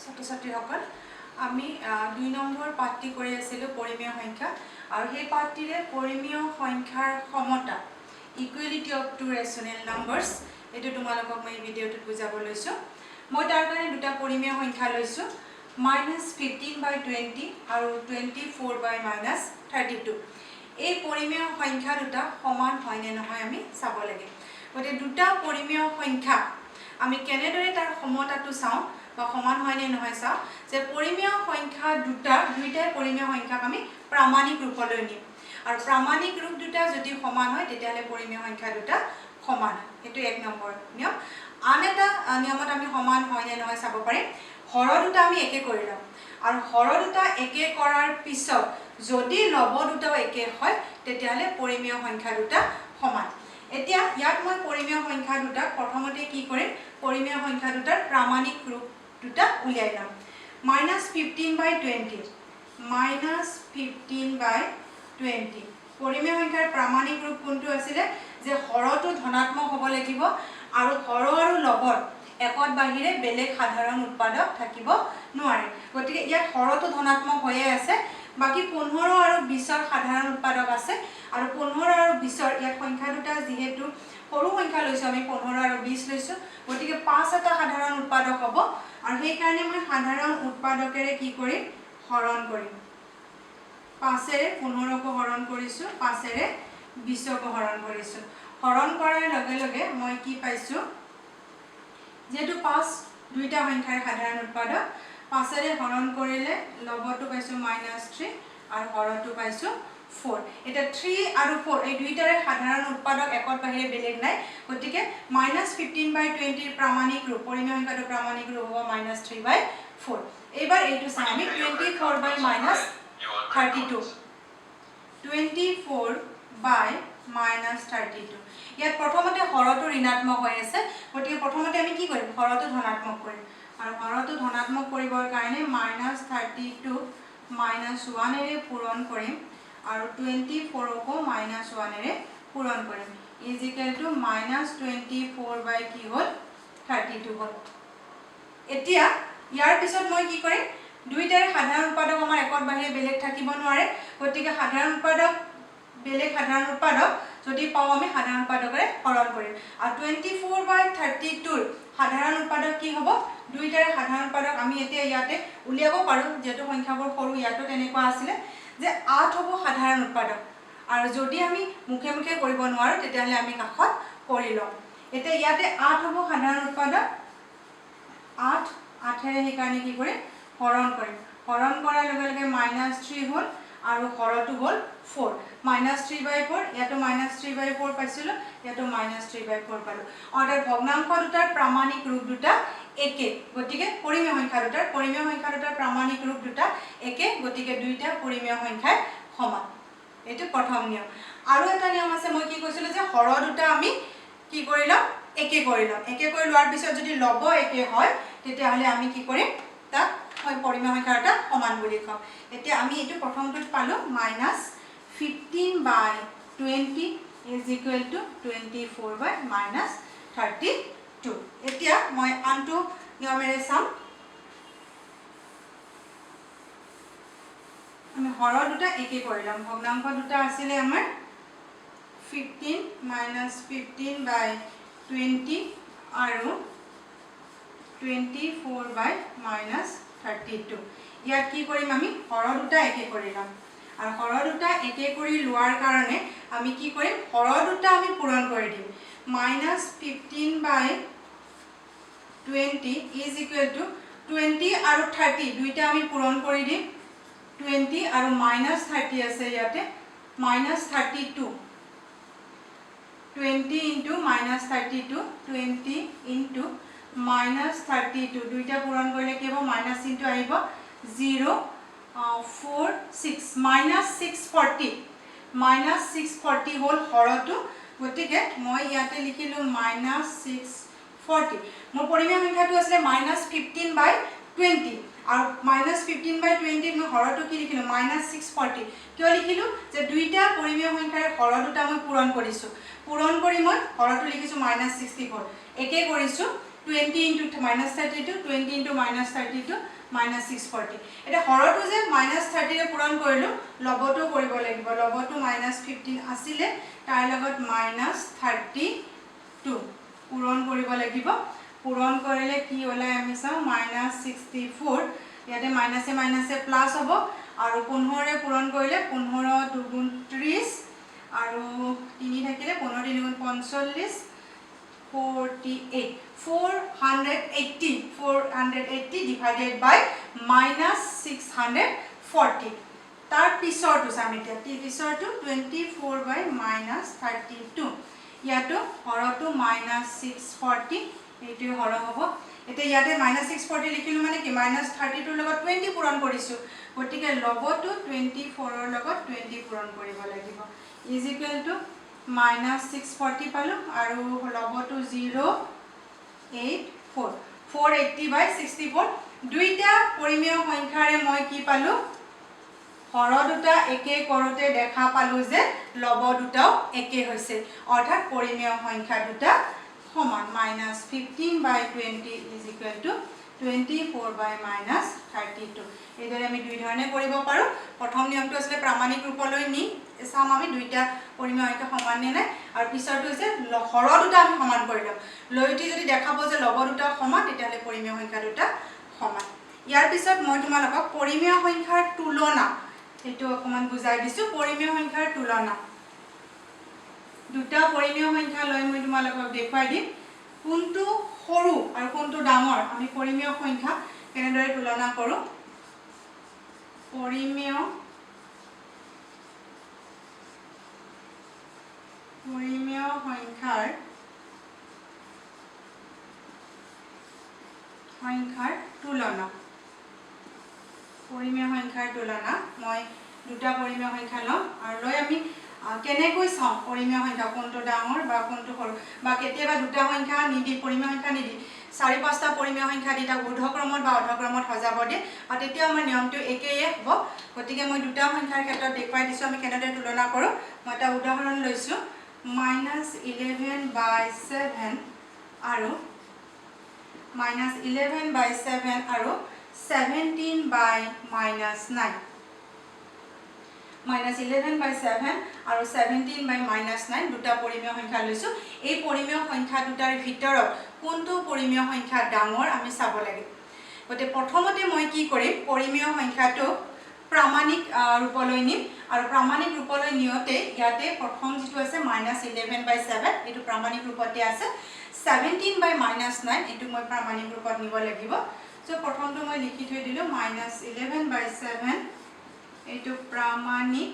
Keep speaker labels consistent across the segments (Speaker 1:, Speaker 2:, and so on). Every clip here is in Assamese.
Speaker 1: ছাত্ৰ-ছাত্ৰীসকল আমি 2 নম্বৰ পাঠটি কৰি আছিলোঁ পৰিমেয় সংখ্যা আৰু সেই পাঠটিৰে পৰিমেয় সংখ্যাৰ সমতা equality of two rational numbers এটো তোমালোকক মই ভিডিওটো বুজাব লৈছো মই তাৰ কাৰণে দুটা পৰিমেয় সংখ্যা লৈছো -15/20 আৰু 24/-32 এই পৰিমেয় সংখ্যা দুটা সমান হয় নে নহয় আমি চাব লাগে গতে দুটা পৰিমেয় সংখ্যা আমি কেনেদৰে তাৰ সমতাটো চাও বা সমান হয় নে নহয় চাও যে পৰিমেয় সংখ্যা দুইটাই পৰিমেয় সংখ্যাক আমি প্ৰামাণিক ৰূপলৈ নিম আৰু প্ৰামাণিক ৰূপ দুটা যদি সমান হয় তেতিয়ালে পৰিমেয় সংখ্যা দুটা সমান এটো এক নম্বৰ নিয়ম আন এটা নিয়মত আমি সমান হয় নে নহয় চাব পাৰি হৰ দুটা আমি একে কৰি লম আৰু হৰ দুটা একে কৰাৰ পিছত যদি লব দুটাও একে হয় তেতিয়ালে পৰিমেয় সংখ্যা দুটা সমান এতিয়া ইয়াত মই পৰিমেয় সংখ্যা দুটা প্ৰথমতে কি কৰিম পৰিমেয় সংখ্যা দুটাৰ প্ৰামাণিক ৰূপ দুটা উলিয়াই লম -15/20 -15/20 পৰিমেয় সংখ্যাৰ প্ৰামাণিক ৰূপ কোনটো আছিল যে হৰটো ধনাত্মক হ'ব লাগিব আৰু হৰ আৰু লবৰ একত বাহিৰে বেলেগ সাধাৰণ উৎপাদক থাকিব নোৱাৰে গতিকে ইয়াত হৰটো ধনাত্মক হৈয়ে আছে বাকি 15 আৰু 20ৰ সাধাৰণ উৎপাদক আছে আৰু 15 আৰু 20ৰ ইয়াত সংখ্যা দুটা যেহেতু সৰু সংখ্যা লৈছো আমি 15 আৰু 20 লৈছো গতিকে 5 এটা সাধাৰণ উৎপাদক হ'ব আৰু সেই কাৰণে মই সাধাৰণ উৎপাদকেৰে কি কৰিম হৰণ কৰিম 5 এৰে 15 কো হৰণ কৰিছো 5 এৰে 20 কো হৰণ কৰিছো হৰণ কৰাৰ লগে লগে মই কি পাইছো যেটো 5 দুইটা সংখ্যাৰ সাধাৰণ উৎপাদক 5 এৰে হৰণ কৰিলে লবটো পাইছো -3 আৰু হৰটো পাইছো 4 এটা 3 আৰু 4 এই দুইটাৰে সাধাৰণ উৎপাদক একত বাহিৰে বেলেগ নাই গতিকে -15/20 ৰ প্ৰামাণিক ৰূপ পৰিমেয় সংখ্যাটো প্ৰামাণিক ৰূপ হ'ব -3/4 এবাৰ এইটো চাম আমি 24/-32 24/-32 ইয়াত প্ৰথমতে হৰটো ঋণাত্মক হৈ আছে গতিকে প্ৰথমতে আমি কি কৰিম হৰটো ধনাত্মক কৰিম আৰু হৰটো ধনাত্মক কৰিবৰ কাৰণে -32 -1 এৰে পূৰণ কৰিম আৰু 24 কো -1 এৰে পূৰণ কৰিম = -24 বাই কি হল 32 হল এতিয়া ইয়াৰ পিছত মই কি কৰিম দুইটাৰে সাধাৰণ উৎপাদক আমাৰ একত বাহিৰে বেলেগ থাকিব নোৱাৰে গতিকে সাধাৰণ উৎপাদক বেলেগ সাধাৰণ উৎপাদক যদি পাও আমি সাধাৰণ উৎপাদকৰে হৰণ কৰিম আৰু 24/32 সাধাৰণ উৎপাদক কি হ'ব দুইটাৰে সাধাৰণ উৎপাদক আমি এতিয়া ইয়াতে উলিয়াব পাৰো যেটো সংখ্যাবোৰ সৰু ইয়াতো তেনেকুৱা আছিল যে 8 হ'ব সাধাৰণ উৎপাদক আৰু যদি আমি মুখে মুখে কৰিব নোৱাৰো তেতিয়ালে আমি কাখত কৰি লম এতিয়া ইয়াতে 8 হ'ব সাধাৰণ উৎপাদক 8 এৰে হে কাৰণে কি কৰিম হৰণ কৰিম হৰণ কৰাৰ লগে লগে -3 হ'ল আৰু হৰটো হ'ল 4 -3/4 ইয়াতো -3/4 পাইছিল ইয়াতো -3/4 পালো অৰ্থাৎ ভগ্নাংশ দুটাৰ প্ৰামাণিক ৰূপ দুটা একে গতিকে পৰিমেয় সংখ্যা দুটাৰ প্ৰামাণিক ৰূপ দুটা একে গতিকে দুইটা পৰিমেয় সংখ্যাৰ সমান এটো প্ৰথম নিয়ম আৰু এটা নিয়ম আছে মই কি কৈছিল যে হৰ দুটা আমি কি কৰিলাম একে কৰিলাম একে কৰি লোৱাৰ পিছত যদি লব একে হয় তেতিয়া হলে আমি কি কৰিম তাক পৰিমেয় সংখ্যা এটা সমান বুলি কম এতিয়া আমি এটো প্ৰথমটোত পালো -15/20 = 24/-32 এতিয়া মই আনটো নিয়মেৰে চাম আমি হৰ দুটা একে কৰিলাম ভগ্নাংশ দুটা আছিল আমাৰ 15 - 15/20 আৰু 24/-32 ইয়াত কি কৰিম আমি হৰ দুটা একে কৰিলাম আৰু হৰ দুটা একে কৰি লোৱাৰ কাৰণে আমি কি কৰিম হৰ দুটা আমি পূৰণ কৰি দিম -15/20 = 20 আৰু 30 দুইটা আমি পূৰণ কৰি দিম 20 আৰু -30 আছে ইয়াতে -32 20 * -32 20 * -32 দুইটা পূৰণ কৰিলে কি হ'ব মাইনাস চিহ্নটো আহিব 046 -640 হ'ল হৰটো গতিকে মই ইয়াতে লিখিলো -640 মোৰ পৰিমেয় সংখ্যাটো আছে -15/20 আৰু -15/20 মই হৰটো কি লিখিলো -640 কিয় লিখিলো যে দুইটা পৰিমেয় সংখ্যাৰ হৰ দুটা মই পূৰণ কৰিছো পূৰণ কৰি মই হৰটো লিখিছো -64 একে কৰিছো 20 into -32, 20 into -32 -640. এটা হৰটো যে -30 ৰে পূৰণ কৰিলো, লবটো কৰিব লাগিব। লবটো -15 আছিলে, তাৰ লগত -32 পূৰণ কৰিব লাগিব। পূৰণ কৰিলে কি ওলাই আমি চাও -64, ইয়াতে মাইনাসে মাইনাসে প্লাস হ'ব আৰু 15 ৰে পূৰণ কৰিলে 15 দুগুণ 30 আৰু 3 থাকিলে 15 3 গুণ 45 48 480 divided by -640 তাৰ পিছৰটো চাম এতিয়া পিছৰটো 24 by -32 ইয়াতো হৰটো -640 এইটো হৰ হ'ব এতিয়া ইয়াতে -640 লিখিলো মানে কি -32 ৰ লগত 20 পূৰণ কৰিছো গতিকে লবটো 24 ৰ লগত 20 পূৰণ কৰিব লাগিব ইজ ইকুৱেল টু -640 পালো আৰু লবটো 084 480 by 64 দুইটা পৰিমেয় সংখ্যাৰে মই কি পালো হৰ দুটা একে কৰোতে দেখা পালো যে লব দুটাও একে হৈছে অৰ্থাৎ পৰিমেয় সংখ্যা দুটা সমান -15 by 20 is equal to 24 by -32 এইদৰে আমি দুই ধৰণে কৰিব পাৰো প্ৰথম নিয়মটো আছে প্ৰামাণিক ৰূপলৈ নি চাম আমি দুইটা পৰিমেয় সংখ্যা সমান নে নাই আৰু পিছৰটো হৈছে হৰ দুটা আমি সমান কৰিলাম লয়টি যদি দেখাব যে লব দুটা সমান তেতিয়ালে পৰিমেয় সংখ্যা দুটা সমান ইয়াৰ পিছত মই তোমালোকক পৰিমেয় সংখ্যাৰ তুলনা এটো অকমান বুজাই দিছো পৰিমেয় সংখ্যাৰ তুলনা দুটা পৰিমেয় সংখ্যা লৈ মই তোমালোকক দেখুৱাই দিম কোনটো সৰু আৰু কোনটো ডাঙৰ আমি পৰিমেয় সংখ্যা কেনেদৰে তুলনা কৰো পৰিমেয় সংখ্যাৰ তুলনা পৰিমেয় সংখ্যাৰ তুলনা মই দুটা পৰিমেয় সংখ্যা লম আৰু লৈ আমি কেনেকৈ চাও পৰিমেয় সংখ্যা কোনটো ডাঙৰ বা কোনটো সৰু বা কেতিয়াবা দুটা সংখ্যা নিদি পৰিমেয় সংখ্যা নিদি 4-5টা পৰিমেয় সংখ্যা দিটা ঊৰ্ধ্বক্ৰমত বা অধক্ৰমত সজাব দিয়ে আৰু তেতিয়া আমাৰ নিয়মটো একেই হ'ব গতিকে মই দুটা সংখ্যাৰ ক্ষেত্ৰত দেখুৱাই দিছো আমি কেনেদৰে তুলনা কৰো মই এটা উদাহৰণ লৈছো -11 by 7 আৰু -11 by 7 আৰু 17 by -9 -11 by 7 আৰু 17 by -9 দুটা পৰিমেয় সংখ্যা লৈছো এই পৰিমেয় সংখ্যা দুটাৰ ভিতৰত কোনটো পৰিমেয় সংখ্যা ডাঙৰ আমি চাব লাগে গতে প্ৰথমতে মই কি কৰিম পৰিমেয় সংখ্যাটো প্ৰামাণিক ৰূপলৈ নিম আৰু প্ৰামাণিক ৰূপলৈ নিয়তে ইয়াতে প্ৰথম যেটো আছে -11 by 7 এটো প্ৰামাণিক ৰূপতে আছে 17 by -9 এটো মই প্ৰামাণিক ৰূপত নিব লাগিব সো প্ৰথমটো মই লিখি থৈ দিলো -11 by 7 এটো প্ৰামাণিক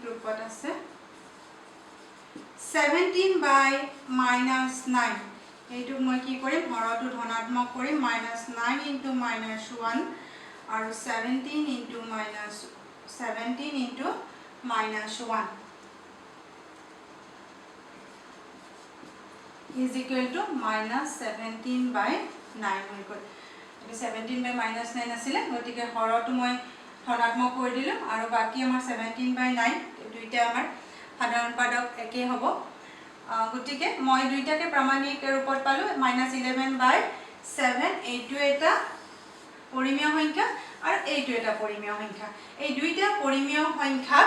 Speaker 1: ৰূপত আছে 17 by -9 এইটো মই কি কৰিম হৰটো ধনাত্মক কৰিম -9 into -1 আৰু 17 into -1 is equal to -17 by 9 হৈ গ'ল 17 by -9 আছিলে গতিকে হৰটো মই ধনাত্মক কৰি দিলো আৰু বাকি আমাৰ 17 by 9 দুইটা আমাৰ সাধাৰণ পাদক একে হ'ব গতিকে মই দুইটাকে প্ৰামাণিক ৰূপত পালো -11 by 7 এইটো এটা পৰিমেয় সংখ্যা আৰু এইটো এটা পৰিমেয় সংখ্যা এই দুইটা পৰিমেয় সংখ্যা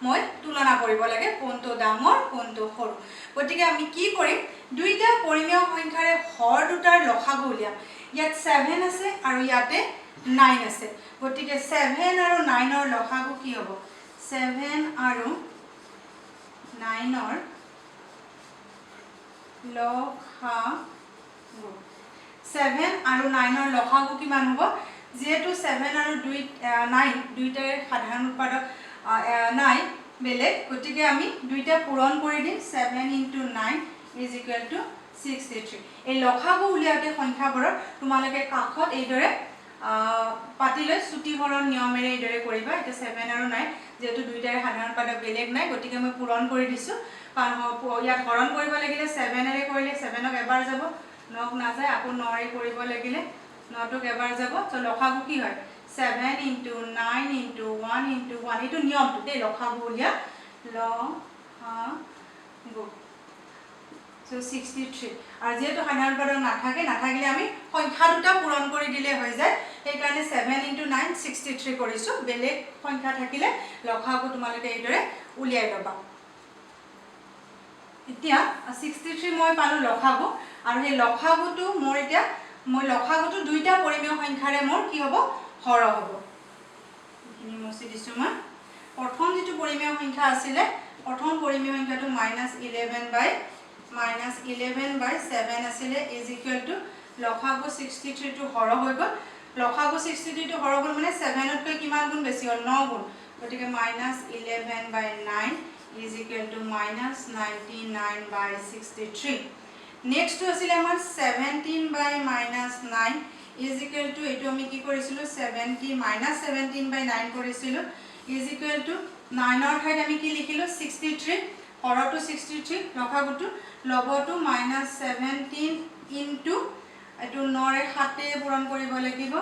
Speaker 1: মই তুলনা কৰিব লাগে কোনটো ডাঙৰ কোনটো সৰু গতিকে আমি কি কৰিম দুইটা পৰিমেয় সংখ্যাৰে হৰ দুটাৰ লসাগু উলিয়াম ইয়াত 7 আছে আৰু ইয়াতে 9 আছে গতিকে 7 আৰু 9 ৰ লসাগু কি হ'ব 7 আৰু 9 ৰ লসাগু 7 আৰু 9 ৰ লসাগু কিমান হ'ব যেহেতু 7 আৰু 9 দুইটাৰ সাধাৰণ উৎপাদক নাই বেলেগ গতিকে আমি দুইটা পূৰণ কৰি দিম 7 into 9 is equal to 63 এই লসাগু উলিয়াতে সংখ্যাবোৰৰ তোমালোকে কাখত এইদৰে পাতিলৈ ছুটি হৰণ নিয়মেৰে এইদৰে কৰিবা এটা 7 আৰু 9 যেহেতু দুইটাৰ সাধাৰণ পাদক বেলেগ নাই গতিকে মই পূৰণ কৰি দিছো কাৰণ ইয়াত হৰণ কৰিব লাগিলে 7 এৰে কৰিলে 7ক এবাৰ যাব 9ক নাযায় আকৌ 9 ৰে কৰিব লাগিলে 9ক এবাৰ যাব তো লসাগু কি হয় 7 into 9 into 1 into 1 এটো নিয়মটো দেই লসাগু উলিয়া লসাগু So 63 আর যেহেতু সাধারণ উৎপাদক নাথাকিলে আমি সংখ্যা দুটা পূরণ কৰি দিলে হৈ যায় এই কাৰণে 7 * 9 63 কৰিছো বেলেগ সংখ্যা থাকিলে লখাগু তোমালোকে এইদৰে উলিয়াই লবা এতিয়া 63 মই পালো লখাগু আৰু এই লখাগুটো মোৰ এতিয়া মই লখাগুটো দুইটা পৰিমেয় সংখ্যাৰে মোৰ কি হ'ব হৰ হ'ব ইনি মছি দিছো মই প্ৰথম যেটো পৰিমেয় সংখ্যা আছিল প্ৰথম পৰিমেয় সংখ্যাটো -11/7 আছিলে is equal to লখাগু 63 টো হৰ হৈ গল লখাগু 63 টো হৰ গল মানে 7 তকৈ কিমান গুণ বেছি হ'ল 9 গুণ গতিকে -11/9 is equal to -99/63 next to আছিল আমাৰ 17/-9 is equal to এটো আমি কি কৰিছিলো 17/9 কৰিছিলো is equal to 9 ৰ ঠাইত আমি কি লিখিলো 63 হৰটো 63 লখাগুটো লবটো -17 into এটো 9 ৰে 7 ৰে পূৰণ কৰিব লাগিব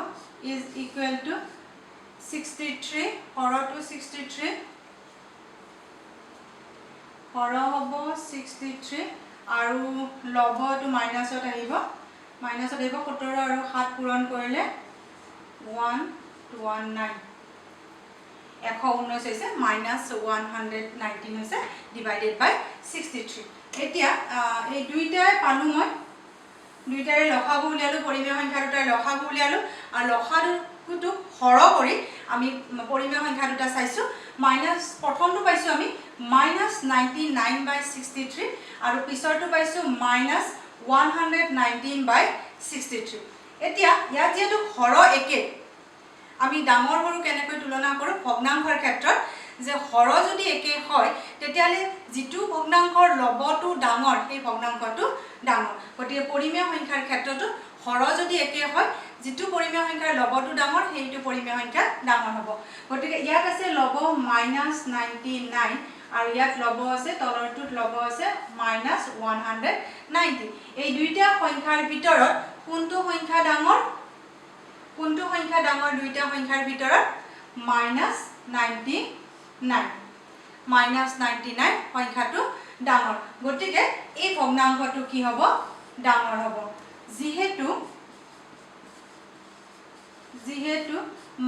Speaker 1: is equal to 63 হৰটো 63 হৰ হ'ব 63 আৰু লবটো মাইনাসত আহিব 17 আৰু 7 পূৰণ কৰিলে 119 119 হৈছে -119 হৈছে divided by 63 এতিয়া এই দুইটাই পালো মই দুইটাৰে লখাগু উলিয়ালো পৰিমেয় সংখ্যা দুটাৰ লখাগু উলিয়ালো আৰু লখাগুটো হৰ কৰি আমি পৰিমেয় সংখ্যা দুটা চাইছো মাইনাস প্ৰথমটো পাইছো আমি -99/63 আৰু পিছৰটো পাইছো -119/63 এতিয়া ইয়াত যেটো হৰ একে আমি ডাঙৰ সৰু কেনেকৈ তুলনা কৰো ভগ্নাংশৰ ক্ষেত্ৰত যে হৰ যদি একে হয় তেতিয়ালে যেটো ভগ্নাংশৰ লবটো ডাঙৰ এই ভগ্নাংশটো ডাঙৰ গতিকে পৰিমেয় সংখ্যাৰ ক্ষেত্ৰটো হৰ যদি একে হয় যেটো পৰিমেয় সংখ্যাৰ লবটো ডাঙৰ সেইটো পৰিমেয় সংখ্যা ডাঙৰ হ'ব গতিকে ইয়াত আছে লব -99 আৰু ইয়াত লব আছে তলৰটোত লব আছে -190 এই দুইটা সংখ্যাৰ ভিতৰত কোনটো সংখ্যা ডাঙৰ দুইটা সংখ্যাৰ ভিতৰত -99 সংখ্যাটো ডাঙৰ গতিকে এই ভগ্নাংশটো কি হ'ব ডাঙৰ হ'ব যেহেতু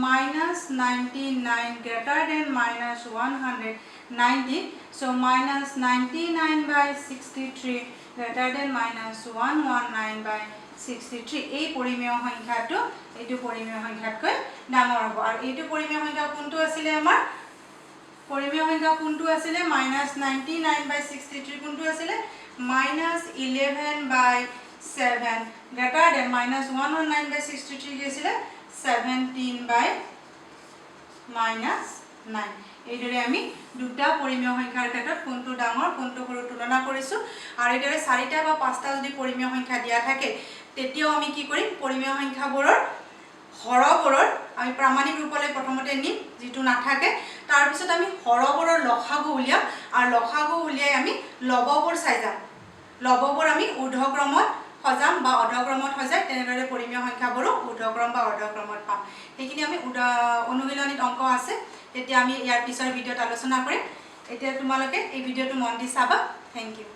Speaker 1: -99 greater than -190 so -99/63 greater than -119/63 এই পৰিমেয় সংখ্যাটো এইটো পৰিমেয় সংখ্যাতকৈ ডাঙৰ হ'ব আৰু এইটো পৰিমেয় সংখ্যা কোনটো আছিল আমাৰ পৰিমেয় সংখ্যা কোনটো আছিল -99/63 কোনটো আছিল -11/7 greater than -119/63 কি আছিল 17/-9 এইদৰে আমি দুটা পৰিমেয় সংখ্যাৰ ক্ষেত্ৰত কোনটো ডাঙৰ কোনটো সৰু তুলনা কৰিছো আৰু এইদৰে চাৰিটা বা পাঁচটা যদি পৰিমেয় সংখ্যা দিয়া থাকে তেতিয়াও আমি কি কৰিম পৰিমেয় সংখ্যাবোৰৰ হৰবোৰৰ আমি প্ৰামাণিক ৰূপলৈ প্ৰথমতে নিম যেটো নাথাকে তাৰ পিছত আমি হৰবোৰৰ লখাগু উলিয়াম আৰু লখাগু উলিয়াই আমি লববোৰ চাই যাম লববোৰ আমি ঊৰ্ধ্বক্ৰমত সজাম বা অৰ্ধক্ৰমত সজাই তেনেদৰে পৰিমেয় সংখ্যাবোৰো ঊৰ্ধ্বক্ৰম বা অৰ্ধক্ৰমত পাম সেইখিনি আমি অনুশীলনীত অংক আছে তেতিয়া আমি ইয়াৰ পিছৰ ভিডিঅ'ত আলোচনা কৰিম এতিয়া তোমালোকে এই ভিডিঅ'টো মন দি চাবা থ্যাংক ইউ